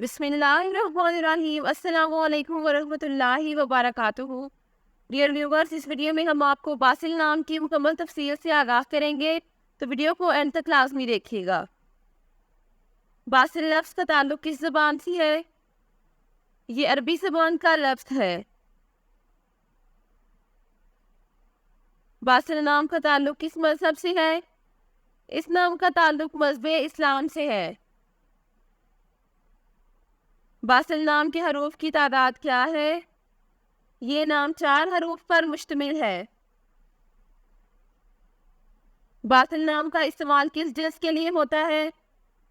بسم اللہ الرحمن الرحیم۔ السلام علیکم ورحمۃ اللہ وبرکاتہ۔ ڈیئر ویورز، اس ویڈیو میں ہم آپ کو باسل نام کی مکمل تفصیل سے آگاہ کریں گے، تو ویڈیو کو اینڈ تک لازمی دیکھیے گا۔ باسل لفظ کا تعلق کس زبان سے ہے؟ یہ عربی زبان کا لفظ ہے۔ باسل نام کا تعلق کس مذہب سے ہے؟ اس نام کا تعلق مذہب اسلام سے ہے۔ باسل نام کے حروف کی تعداد کیا ہے؟ یہ نام 4 حروف پر مشتمل ہے۔ باسل نام کا استعمال کس جنس کے لیے ہوتا ہے؟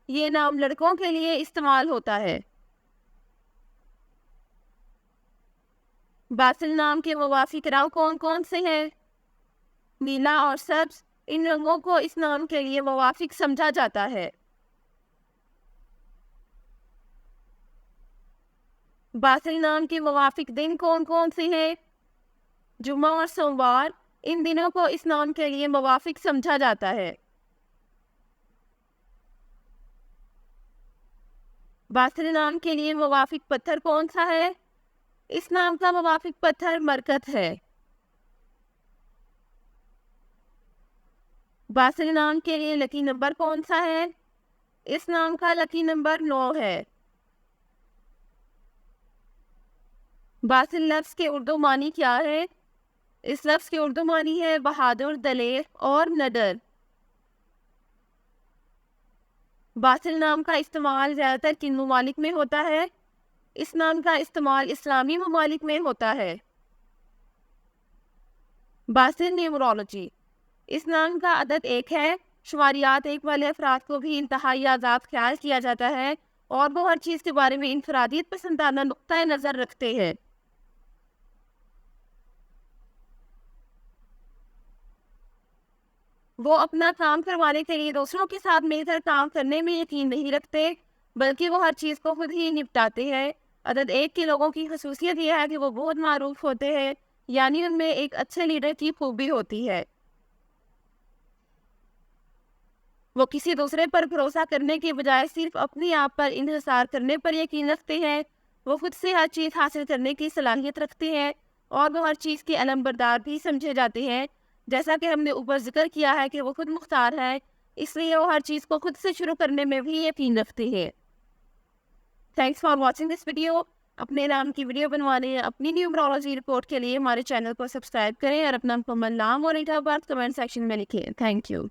یہ نام لڑکوں کے لیے استعمال ہوتا ہے۔ باسل نام کے موافق رنگ کون کون سے ہیں؟ نیلا اور سبز، ان رنگوں کو اس نام کے لیے موافق سمجھا جاتا ہے۔ باسل نام کے موافق دن کون کون سے ہیں؟ جمعہ اور سوموار، ان دنوں کو اس نام کے لیے موافق سمجھا جاتا ہے۔ باسل نام کے لیے موافق پتھر کون سا ہے؟ اس نام کا موافق پتھر مرکت ہے۔ باسل نام کے لیے لکی نمبر کون سا ہے؟ اس نام کا لکی نمبر 9 ہے۔ باسل لفظ کے اردو معنی کیا ہے؟ اس لفظ کے اردو معنی ہے بہادر، دلیر اور نڈر۔ باسل نام کا استعمال زیادہ تر کن ممالک میں ہوتا ہے؟ اس نام کا استعمال اسلامی ممالک میں ہوتا ہے۔ باسل نیومرولوجی، اس نام کا عدد 1 ہے۔ شماریات 1 والے افراد کو بھی انتہائی آزاد خیال کیا جاتا ہے اور وہ ہر چیز کے بارے میں انفرادیت پسندانہ نقطۂ نظر رکھتے ہیں۔ وہ اپنا کام کروانے کے لیے دوسروں کے ساتھ مل کر کام کرنے میں یقین نہیں رکھتے، بلکہ وہ ہر چیز کو خود ہی نپٹاتے ہیں۔ عدد 1 کے لوگوں کی خصوصیت یہ ہے کہ وہ بہت معروف ہوتے ہیں، یعنی ان میں ایک اچھے لیڈر کی خوبی ہوتی ہے۔ وہ کسی دوسرے پر بھروسہ کرنے کے بجائے صرف اپنے آپ پر انحصار کرنے پر یقین رکھتے ہیں۔ وہ خود سے ہر چیز حاصل کرنے کی صلاحیت رکھتے ہیں اور وہ ہر چیز کے علم بردار بھی سمجھے جاتے ہیں۔ جیسا کہ ہم نے اوپر ذکر کیا ہے کہ وہ خود مختار ہے، اس لیے وہ ہر چیز کو خود سے شروع کرنے میں بھی یقین رکھتے ہیں۔ Thanks for watching this video. اپنے نام کی ویڈیو بنوانے یا اپنی نیومرولوجی رپورٹ کے لیے ہمارے چینل کو سبسکرائب کریں اور اپنا مکمل نام اور date of birth comment section میں لکھیں۔ Thank you.